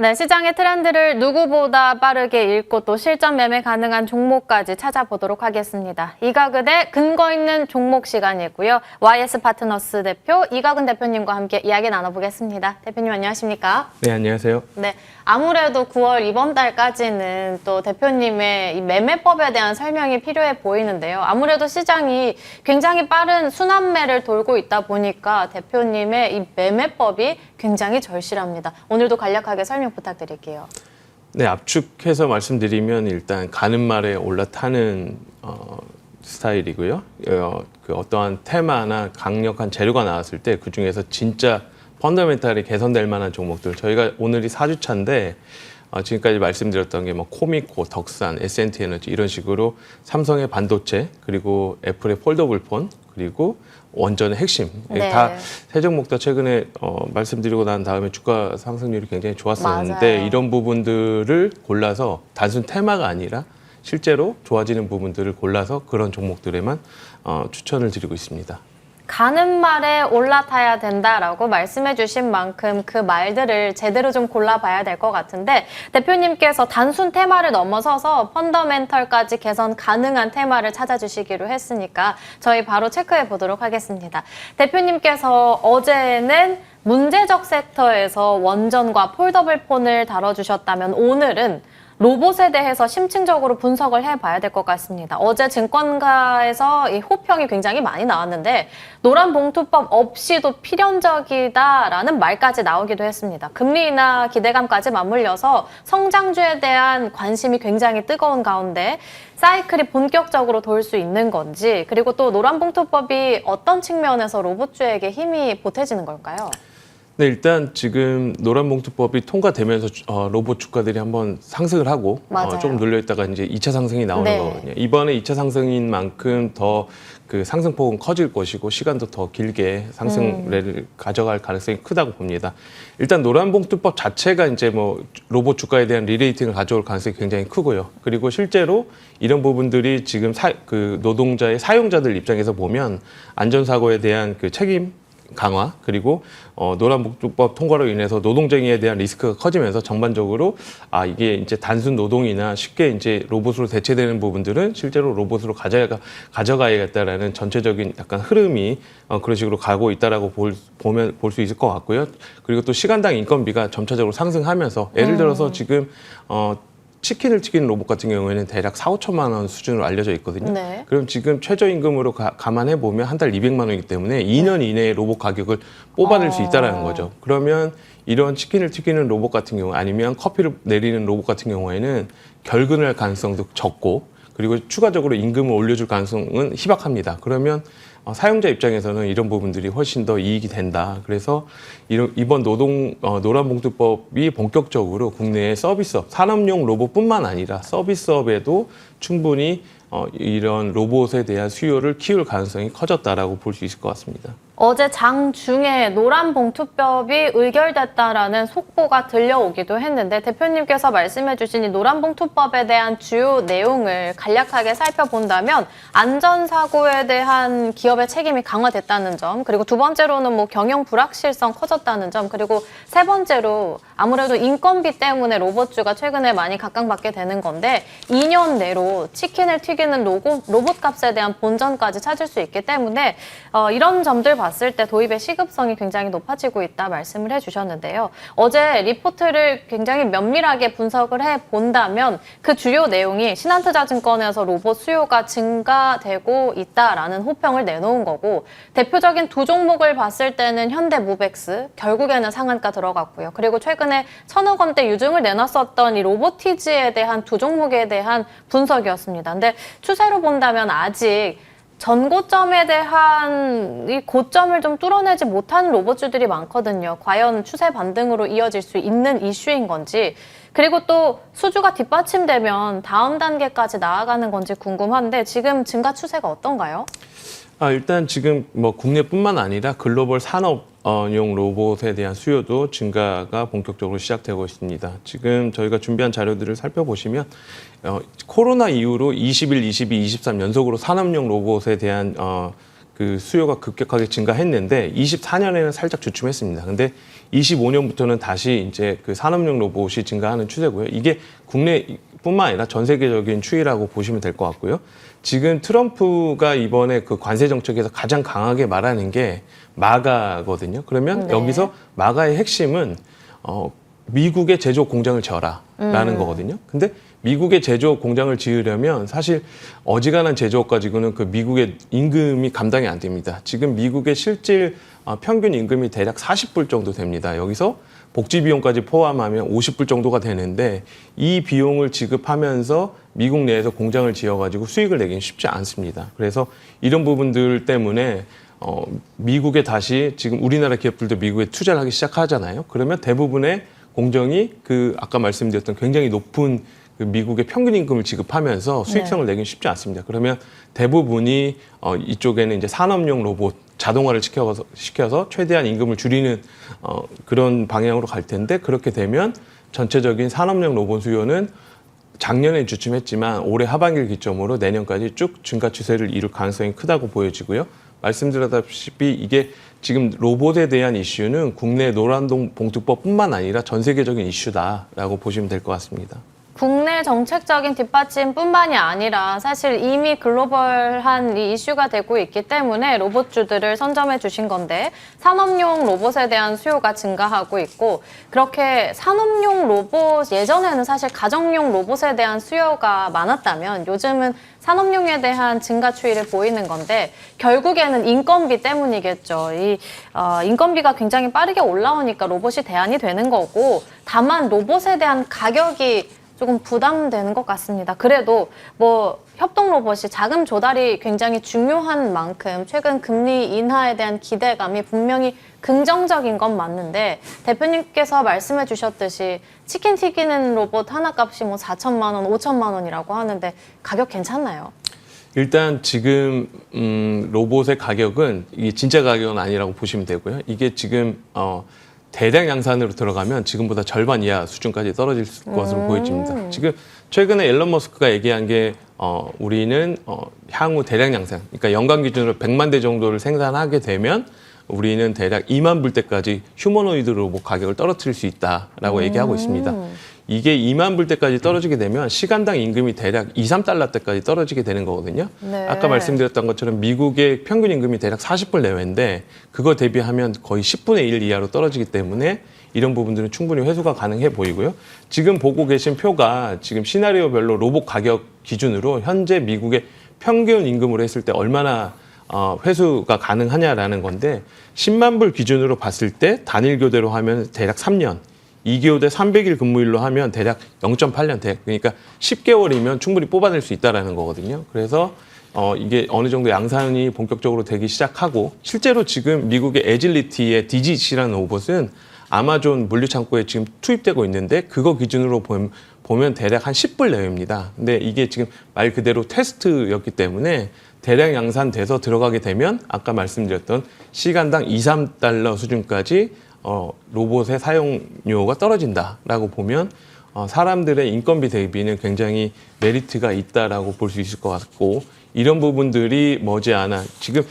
네, 시장의 트렌드를 누구보다 빠르게 읽고 또 실전 매매 가능한 종목까지 찾아보도록 하겠습니다. 이가근의 근거 있는 종목 시간이고요. YS 파트너스 대표 이가근 대표님과 함께 이야기 나눠보겠습니다. 대표님 안녕하십니까? 네, 안녕하세요. 네, 아무래도 9월 이번 달까지는 또 대표님의 이 매매법에 대한 설명이 필요해 보이는데요. 아무래도 시장이 굉장히 빠른 순환매를 돌고 있다 보니까 대표님의 이 매매법이 굉장히 절실합니다. 오늘도 간략하게 설명 부탁드릴게요. 네, 압축해서 말씀드리면 일단 가는 말에 올라타는 스타일이고요. 그 어떠한 테마나 강력한 재료가 나왔을 때 그 중에서 진짜 펀더멘탈이 개선될 만한 종목들, 저희가 오늘이 4주차인데 지금까지 말씀드렸던 게 뭐 코미코, 덕산, S&T 에너지 이런 식으로 삼성의 반도체, 그리고 애플의 폴더블 폰, 그리고 원전의 핵심, 네. 다 세 종목 다 최근에 말씀드리고 난 다음에 주가 상승률이 굉장히 좋았었는데 맞아요. 이런 부분들을 골라서 단순 테마가 아니라 실제로 좋아지는 부분들을 골라서 그런 종목들에만 추천을 드리고 있습니다. 가는 말에 올라타야 된다라고 말씀해 주신 만큼 그 말들을 제대로 좀 골라봐야 될 것 같은데 대표님께서 단순 테마를 넘어서서 펀더멘털까지 개선 가능한 테마를 찾아주시기로 했으니까 저희 바로 체크해 보도록 하겠습니다. 대표님께서 어제는 문제적 섹터에서 원전과 폴더블 폰을 다뤄주셨다면 오늘은 로봇에 대해서 심층적으로 분석을 해봐야 될 것 같습니다. 어제 증권가에서 이 호평이 굉장히 많이 나왔는데 노란 봉투법 없이도 필연적이다라는 말까지 나오기도 했습니다. 금리 인하 기대감까지 맞물려서 성장주에 대한 관심이 굉장히 뜨거운 가운데 사이클이 본격적으로 돌 수 있는 건지, 그리고 또 노란 봉투법이 어떤 측면에서 로봇주에게 힘이 보태지는 걸까요? 네, 일단 지금 노란봉투법이 통과되면서 로봇 주가들이 한번 상승을 하고 조금 눌려있다가 이제 2차 상승이 나오는 네. 거거든요. 이번에 2차 상승인 만큼 더 그 상승폭은 커질 것이고 시간도 더 길게 상승을 가져갈 가능성이 크다고 봅니다. 일단 노란봉투법 자체가 이제 뭐 로봇 주가에 대한 리레이팅을 가져올 가능성이 굉장히 크고요. 그리고 실제로 이런 부분들이 지금 그 노동자의 사용자들 입장에서 보면 안전사고에 대한 그 책임 강화, 그리고 노란봉투법 통과로 인해서 노동쟁의에 대한 리스크가 커지면서 전반적으로 이게 이제 단순 노동이나 쉽게 이제 로봇으로 대체되는 부분들은 실제로 로봇으로 가져가야겠다라는 전체적인 약간 흐름이 그런 식으로 가고 있다라고 볼 수 있을 것 같고요. 그리고 또 시간당 인건비가 점차적으로 상승하면서 예를 들어서 지금 치킨을 튀기는 로봇 같은 경우에는 대략 4,5천만 원 수준으로 알려져 있거든요. 네. 그럼 지금 최저임금으로 감안해 보면 한 달 200만 원이기 때문에 2년 이내에 로봇 가격을 뽑아낼 수 있다는 거죠. 그러면 이런 치킨을 튀기는 로봇 같은 경우 아니면 커피를 내리는 로봇 같은 경우에는 결근을 할 가능성도 적고, 그리고 추가적으로 임금을 올려줄 가능성은 희박합니다. 그러면 사용자 입장에서는 이런 부분들이 훨씬 더 이익이 된다. 그래서 이번 노란봉투법이 본격적으로 국내의 서비스업, 산업용 로봇뿐만 아니라 서비스업에도 충분히 이런 로봇에 대한 수요를 키울 가능성이 커졌다라고 볼 수 있을 것 같습니다. 어제 장중에 노란 봉투법이 의결됐다라는 속보가 들려오기도 했는데 대표님께서 말씀해 주신 이 노란 봉투법에 대한 주요 내용을 간략하게 살펴본다면 안전사고에 대한 기업의 책임이 강화됐다는 점, 그리고 두 번째로는 뭐 경영 불확실성 커졌다는 점, 그리고 세 번째로 아무래도 인건비 때문에 로봇주가 최근에 많이 각광받게 되는 건데 2년 내로 치킨을 튀기는 로봇 값에 대한 본전까지 찾을 수 있기 때문에 이런 점들 봤을 때 도입의 시급성이 굉장히 높아지고 있다 말씀을 해주셨는데요. 어제 리포트를 굉장히 면밀하게 분석을 해본다면 그 주요 내용이 신한투자증권에서 로봇 수요가 증가되고 있다라는 호평을 내놓은 거고, 대표적인 두 종목을 봤을 때는 현대무벡스 결국에는 상한가 들어갔고요. 그리고 최근에 1,000억 원대 유증을 내놨었던 이 로보티지에 대한 두 종목에 대한 분석이었습니다. 근데 추세로 본다면 아직 전고점에 대한 이 고점을 좀 뚫어내지 못하는 로봇주들이 많거든요. 과연 추세 반등으로 이어질 수 있는 이슈인 건지, 그리고 또 수주가 뒷받침되면 다음 단계까지 나아가는 건지 궁금한데 지금 증가 추세가 어떤가요? 일단 지금 뭐 국내뿐만 아니라 글로벌 산업용 로봇에 대한 수요도 증가가 본격적으로 시작되고 있습니다. 지금 저희가 준비한 자료들을 살펴보시면 코로나 이후로 21, 22, 23 연속으로 산업용 로봇에 대한 그 수요가 급격하게 증가했는데 24년에는 살짝 주춤했습니다. 근데 25년부터는 다시 이제 그 산업용 로봇이 증가하는 추세고요. 이게 국내뿐만 아니라 전 세계적인 추이라고 보시면 될 것 같고요. 지금 트럼프가 이번에 그 관세 정책에서 가장 강하게 말하는 게 마가거든요. 그러면 네. 여기서 마가의 핵심은 미국의 제조 공장을 지어라라는 거거든요. 근데 미국의 제조업 공장을 지으려면 사실 어지간한 제조업 가지고는 그 미국의 임금이 감당이 안 됩니다. 지금 미국의 실질 평균 임금이 대략 40불 정도 됩니다. 여기서 복지 비용까지 포함하면 50불 정도가 되는데 이 비용을 지급하면서 미국 내에서 공장을 지어가지고 수익을 내기는 쉽지 않습니다. 그래서 이런 부분들 때문에 미국에 다시 지금 우리나라 기업들도 미국에 투자를 하기 시작하잖아요. 그러면 대부분의 공정이 그 아까 말씀드렸던 굉장히 높은 그 미국의 평균 임금을 지급하면서 수익성을 내기는 쉽지 않습니다. 그러면 대부분이 이쪽에는 이제 산업용 로봇 자동화를 시켜서 최대한 임금을 줄이는 그런 방향으로 갈 텐데 그렇게 되면 전체적인 산업용 로봇 수요는 작년에 주춤했지만 올해 하반기를 기점으로 내년까지 쭉 증가 추세를 이룰 가능성이 크다고 보여지고요. 말씀드렸다시피 이게 지금 로봇에 대한 이슈는 국내 노란봉 봉투법뿐만 아니라 전 세계적인 이슈다라고 보시면 될 것 같습니다. 국내 정책적인 뒷받침뿐만이 아니라 사실 이미 글로벌한 이 이슈가 되고 있기 때문에 로봇주들을 선점해 주신 건데 산업용 로봇에 대한 수요가 증가하고 있고 그렇게 산업용 로봇 예전에는 사실 가정용 로봇에 대한 수요가 많았다면 요즘은 산업용에 대한 증가 추이를 보이는 건데 결국에는 인건비 때문이겠죠. 인건비가 굉장히 빠르게 올라오니까 로봇이 대안이 되는 거고 다만 로봇에 대한 가격이 조금 부담되는 것 같습니다. 그래도 뭐 협동 로봇이 자금 조달이 굉장히 중요한 만큼 최근 금리 인하에 대한 기대감이 분명히 긍정적인 건 맞는데 대표님께서 말씀해 주셨듯이 치킨 튀기는 로봇 하나 값이 뭐 4천만 원, 5천만 원이라고 하는데 가격 괜찮나요? 일단 지금 로봇의 가격은 이게 진짜 가격은 아니라고 보시면 되고요. 이게 지금 대량 양산으로 들어가면 지금보다 절반 이하 수준까지 떨어질 것으로 보여집니다. 지금 최근에 일론 머스크가 얘기한 게 우리는 향후 대량 양산, 그러니까 연간 기준으로 100만 대 정도를 생산하게 되면 우리는 대략 2만 불대까지 휴머노이드 로봇 가격을 떨어뜨릴 수 있다라고 얘기하고 있습니다. 이게 2만 불대까지 떨어지게 되면 시간당 임금이 대략 2, 3달러대까지 떨어지게 되는 거거든요. 네. 아까 말씀드렸던 것처럼 미국의 평균 임금이 대략 40불 내외인데 그거 대비하면 거의 10분의 1 이하로 떨어지기 때문에 이런 부분들은 충분히 회수가 가능해 보이고요. 지금 보고 계신 표가 지금 시나리오별로 로봇 가격 기준으로 현재 미국의 평균 임금으로 했을 때 얼마나 회수가 가능하냐라는 건데 10만 불 기준으로 봤을 때 단일 교대로 하면 대략 3년 2교대 300일 근무일로 하면 대략 0.8년 그러니까 10개월이면 충분히 뽑아낼 수 있다라는 거거든요. 그래서 이게 어느 정도 양산이 본격적으로 되기 시작하고 실제로 지금 미국의 에질리티의 DGC라는 로봇은 아마존 물류창고에 지금 투입되고 있는데 그거 기준으로 보면 대략 한 10불 내외입니다. 근데 이게 지금 말 그대로 테스트였기 때문에 대량 양산돼서 들어가게 되면 아까 말씀드렸던 시간당 2, 3달러 수준까지 로봇의 사용료가 떨어진다라고 보면 사람들의 인건비 대비는 굉장히 메리트가 있다라고 볼 수 있을 것 같고 이런 부분들이 머지않아 지금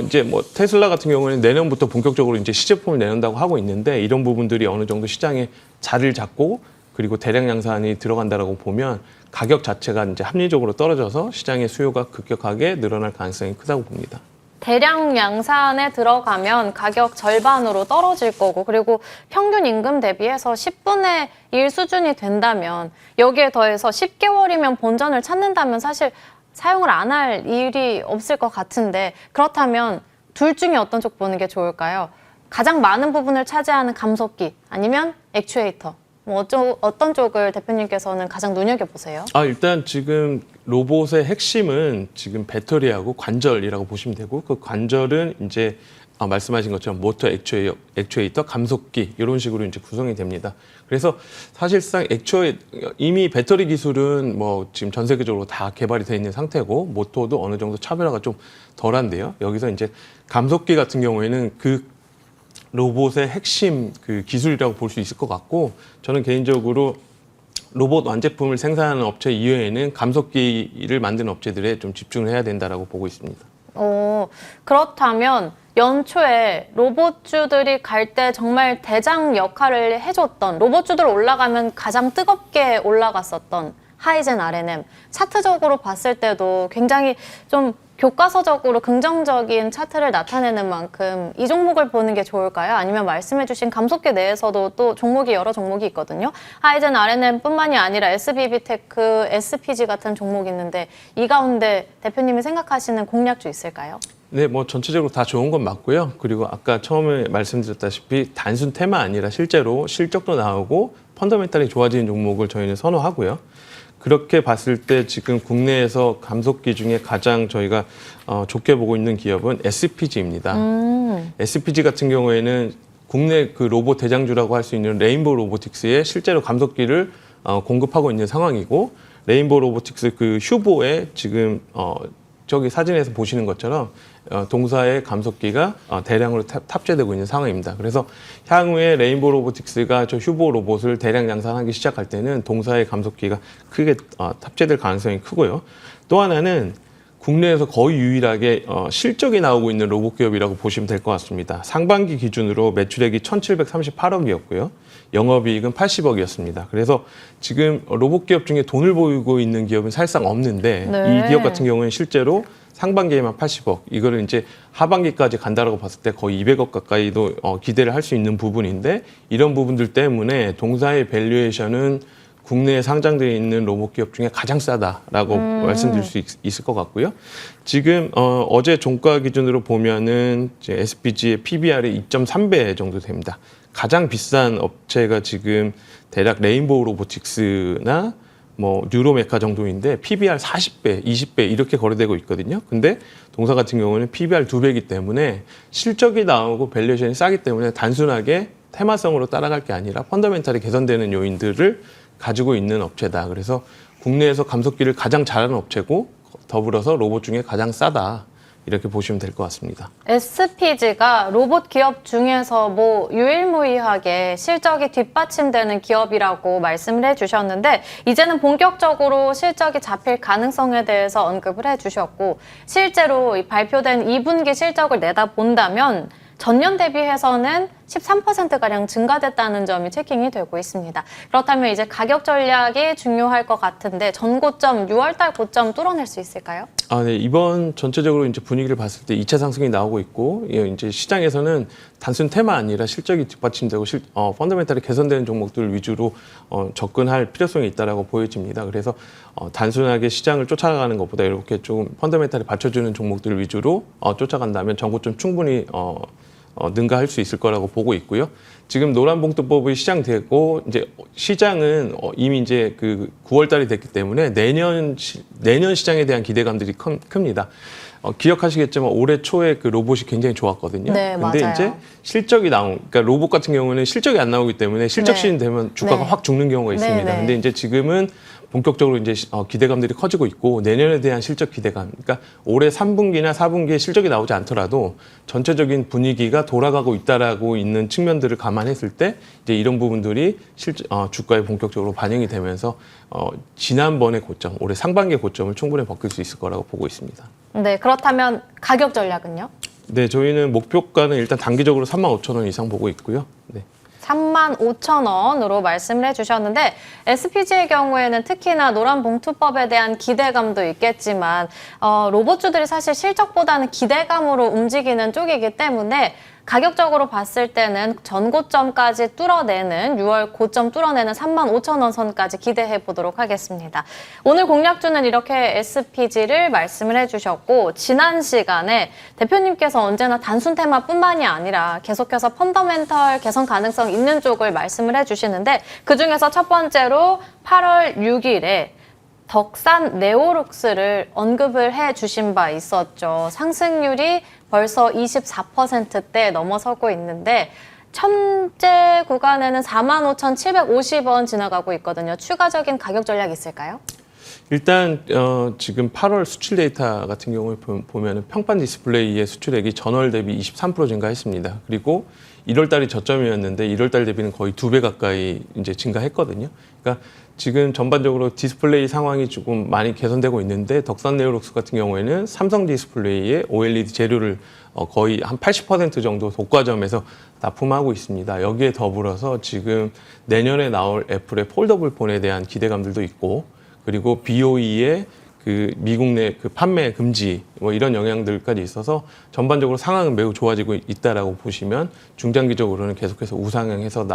이제 뭐 테슬라 같은 경우에는 내년부터 본격적으로 이제 시제품을 내놓는다고 하고 있는데 이런 부분들이 어느 정도 시장에 자리를 잡고 그리고 대량 양산이 들어간다라고 보면 가격 자체가 이제 합리적으로 떨어져서 시장의 수요가 급격하게 늘어날 가능성이 크다고 봅니다. 대량 양산에 들어가면 가격 절반으로 떨어질 거고 그리고 평균 임금 대비해서 10분의 1 수준이 된다면 여기에 더해서 10개월이면 본전을 찾는다면 사실 사용을 안 할 일이 없을 것 같은데 그렇다면 둘 중에 어떤 쪽 보는 게 좋을까요? 가장 많은 부분을 차지하는 감속기 아니면 액추에이터 뭐 어떤 쪽을 대표님께서는 가장 눈여겨보세요? 일단 지금 로봇의 핵심은 지금 배터리하고 관절이라고 보시면 되고 그 관절은 이제 말씀하신 것처럼 모터 액추에이터, 감속기 이런 식으로 이제 구성이 됩니다. 그래서 사실상 이미 배터리 기술은 뭐 지금 전 세계적으로 다 개발이 되어 있는 상태고 모터도 어느 정도 차별화가 좀 덜한데요. 여기서 이제 감속기 같은 경우에는 그 로봇의 핵심 그 기술이라고 볼 수 있을 것 같고 저는 개인적으로 로봇 완제품을 생산하는 업체 이외에는 감속기를 만드는 업체들에 좀 집중을 해야 된다라고 보고 있습니다. 그렇다면 연초에 로봇주들이 갈 때 정말 대장 역할을 해줬던, 로봇주들 올라가면 가장 뜨겁게 올라갔었던 하이젠 R&M, 차트적으로 봤을 때도 굉장히 좀 교과서적으로 긍정적인 차트를 나타내는 만큼 이 종목을 보는 게 좋을까요? 아니면 말씀해주신 감속계 내에서도 또 종목이 여러 종목이 있거든요. 하이젠 R&M뿐만이 아니라 SBB테크, SPG 같은 종목이 있는데 이 가운데 대표님이 생각하시는 공략주 있을까요? 네, 뭐 전체적으로 다 좋은 건 맞고요. 그리고 아까 처음에 말씀드렸다시피 단순 테마 아니라 실제로 실적도 나오고 펀더멘탈이 좋아지는 종목을 저희는 선호하고요. 그렇게 봤을 때 지금 국내에서 감속기 중에 가장 저희가 좋게 보고 있는 기업은 SPG입니다. SPG 같은 경우에는 국내 그 로봇 대장주라고 할 수 있는 레인보우 로보틱스에 실제로 감속기를 공급하고 있는 상황이고, 레인보우 로보틱스 그 휴보에 지금 저기 사진에서 보시는 것처럼 동사의 감속기가 대량으로 탑재되고 있는 상황입니다. 그래서 향후에 레인보우 로보틱스가 저 휴보 로봇을 대량 양산하기 시작할 때는 동사의 감속기가 크게 탑재될 가능성이 크고요. 또 하나는 국내에서 거의 유일하게 실적이 나오고 있는 로봇 기업이라고 보시면 될 것 같습니다. 상반기 기준으로 매출액이 1,738억이었고요. 영업이익은 80억이었습니다. 그래서 지금 로봇 기업 중에 돈을 보이고 있는 기업은 사실상 없는데 네. 이 기업 같은 경우는 실제로 상반기에만 80억, 이거를 이제 하반기까지 간다라고 봤을 때 거의 200억 가까이도 기대를 할 수 있는 부분인데, 이런 부분들 때문에 동사의 밸류에이션은 국내에 상장되어 있는 로봇 기업 중에 가장 싸다라고 말씀드릴 수 있을 것 같고요. 지금 어제 종가 기준으로 보면은 이제 SPG의 PBR이 2.3배 정도 됩니다. 가장 비싼 업체가 지금 대략 레인보우 로보틱스나 뭐 뉴로메카 정도인데 PBR 40배, 20배 이렇게 거래되고 있거든요. 근데 동사 같은 경우는 PBR 2배이기 때문에 실적이 나오고 밸류에이션이 싸기 때문에 단순하게 테마성으로 따라갈 게 아니라 펀더멘탈이 개선되는 요인들을 가지고 있는 업체다. 그래서 국내에서 감속기를 가장 잘하는 업체고 더불어서 로봇 중에 가장 싸다. 이렇게 보시면 될 것 같습니다. SPG가 로봇 기업 중에서 뭐 유일무이하게 실적이 뒷받침되는 기업이라고 말씀을 해주셨는데, 이제는 본격적으로 실적이 잡힐 가능성에 대해서 언급을 해주셨고, 실제로 이 발표된 2분기 실적을 내다본다면 전년 대비해서는 13%가량 증가됐다는 점이 체킹이 되고 있습니다. 그렇다면 이제 가격 전략이 중요할 것 같은데, 전고점, 6월달 고점 뚫어낼 수 있을까요? 네. 이번 전체적으로 이제 분위기를 봤을 때 2차 상승이 나오고 있고, 이제 시장에서는 단순 테마 아니라 실적이 뒷받침되고 펀더멘탈이 개선되는 종목들 위주로 접근할 필요성이 있다라고 보여집니다. 그래서 단순하게 시장을 쫓아가는 것보다 이렇게 좀 펀더멘탈이 받쳐주는 종목들 위주로 쫓아간다면 전고점 충분히 능가할 수 있을 거라고 보고 있고요. 지금 노란봉투법이 시장되고 이제 시장은 이미 이제 그 9월달이 됐기 때문에 내년 시장에 대한 기대감들이 큽니다. 기억하시겠지만 올해 초에 그 로봇이 굉장히 좋았거든요. 네, 근데 맞아요. 이제 실적이 그러니까 로봇 같은 경우는 실적이 안 나오기 때문에 실적 시즌 되면 주가가 네. 확 죽는 경우가 있습니다. 네. 근데 이제 지금은 본격적으로 이제 기대감들이 커지고 있고, 내년에 대한 실적 기대감, 그러니까 올해 3분기나 4분기에 실적이 나오지 않더라도 전체적인 분위기가 돌아가고 있다라고 있는 측면들을 감안했을 때 이제 이런 부분들이 주가에 본격적으로 반영이 되면서 지난번의 고점, 올해 상반기의 고점을 충분히 벗길 수 있을 거라고 보고 있습니다. 네, 그렇다면 가격 전략은요? 네, 저희는 목표가는 일단 단기적으로 35,000원 이상 보고 있고요. 네. 35,000원으로 말씀을 해주셨는데, SPG의 경우에는 특히나 노란봉투법에 대한 기대감도 있겠지만 로봇주들이 사실 실적보다는 기대감으로 움직이는 쪽이기 때문에 가격적으로 봤을 때는 전고점까지 뚫어내는 6월 고점 뚫어내는 35,000원 선까지 기대해 보도록 하겠습니다. 오늘 공략주는 이렇게 SPG를 말씀을 해주셨고, 지난 시간에 대표님께서 언제나 단순 테마뿐만이 아니라 계속해서 펀더멘털 개선 가능성 있는 쪽을 말씀을 해주시는데, 그중에서 첫 번째로 8월 6일에 덕산 네오룩스를 언급을 해주신 바 있었죠. 상승률이 벌써 24%대 넘어서고 있는데 현재 구간에는 45,750원 지나가고 있거든요. 추가적인 가격 전략 있을까요? 일단 지금 8월 수출 데이터 같은 경우에 보면은 평판 디스플레이의 수출액이 전월 대비 23% 증가했습니다. 그리고 1월 달이 저점이었는데 1월 달 대비는 거의 2배 가까이 이제 증가했거든요. 그러니까 지금 전반적으로 디스플레이 상황이 조금 많이 개선되고 있는데 덕산 네오룩스 같은 경우에는 삼성 디스플레이의 OLED 재료를 거의 한 80% 정도 독과점에서 납품하고 있습니다. 여기에 더불어서 지금 내년에 나올 애플의 폴더블 폰에 대한 기대감들도 있고, 그리고 BOE의 그 미국 내 그 판매 금지 뭐 이런 영향들까지 있어서 전반적으로 상황은 매우 좋아지고 있다라고 보시면 중장기적으로는 계속해서 우상향해서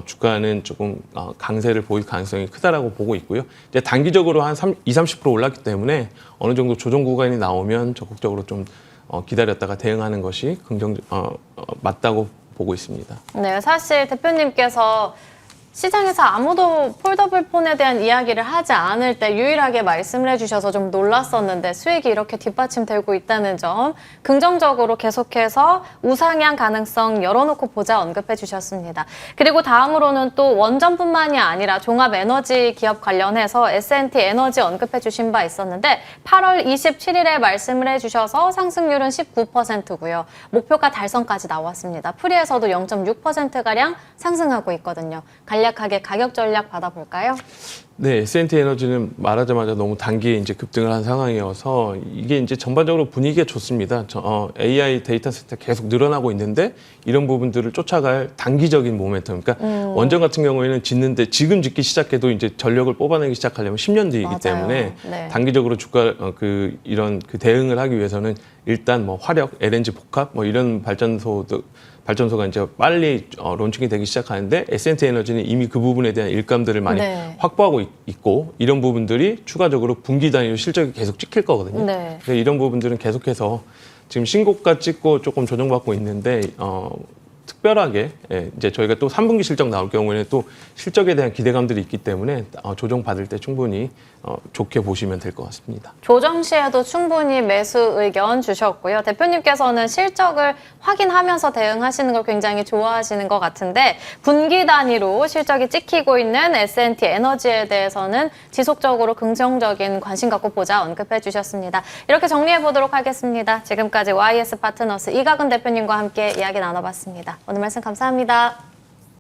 주가는 조금 강세를 보일 가능성이 크다라고 보고 있고요. 이제 단기적으로 한 20-30% 올랐기 때문에 어느 정도 조정 구간이 나오면 적극적으로 좀 기다렸다가 대응하는 것이 맞다고 보고 있습니다. 네, 사실 대표님께서 시장에서 아무도 폴더블 폰에 대한 이야기를 하지 않을 때 유일하게 말씀을 해주셔서 좀 놀랐었는데 수익이 이렇게 뒷받침되고 있다는 점 긍정적으로 계속해서 우상향 가능성 열어놓고 보자 언급해 주셨습니다. 그리고 다음으로는 또 원전뿐만이 아니라 종합 에너지 기업 관련해서 S&T 에너지 언급해 주신 바 있었는데 8월 27일에 말씀을 해주셔서 상승률은 19%고요. 목표가 달성까지 나왔습니다. 프리에서도 0.6%가량 상승하고 있거든요. 간략하게 가격 전략 받아볼까요? 네, S&T 에너지는 말하자마자 너무 단기에 이제 급등을 한 상황이어서 이게 이제 전반적으로 분위기가 좋습니다. AI 데이터 센터 계속 늘어나고 있는데 이런 부분들을 쫓아갈 단기적인 모멘텀. 그러니까 원전 같은 경우에는 짓는데 지금 짓기 시작해도 이제 전력을 뽑아내기 시작하려면 10년 뒤이기 맞아요. 때문에 네. 단기적으로 주가 이런 대응을 하기 위해서는 일단 뭐 화력, LNG 복합 뭐 이런 발전소가 이제 빨리 론칭이 되기 시작하는데 S&T 에너지는 이미 그 부분에 대한 일감들을 많이 네. 확보하고 있고 이런 부분들이 추가적으로 분기 단위로 실적이 계속 찍힐 거거든요. 네. 그래서 이런 부분들은 계속해서 지금 신고가 찍고 조금 조정받고 있는데 특별하게 이제 저희가 또 3분기 실적 나올 경우에는 또 실적에 대한 기대감들이 있기 때문에 조정 받을 때 충분히 좋게 보시면 될 것 같습니다. 조정 시에도 충분히 매수 의견 주셨고요. 대표님께서는 실적을 확인하면서 대응하시는 걸 굉장히 좋아하시는 것 같은데 분기 단위로 실적이 찍히고 있는 S&T 에너지에 대해서는 지속적으로 긍정적인 관심 갖고 보자 언급해 주셨습니다. 이렇게 정리해 보도록 하겠습니다. 지금까지 YS 파트너스 이각은 대표님과 함께 이야기 나눠봤습니다. 오늘 말씀 감사합니다.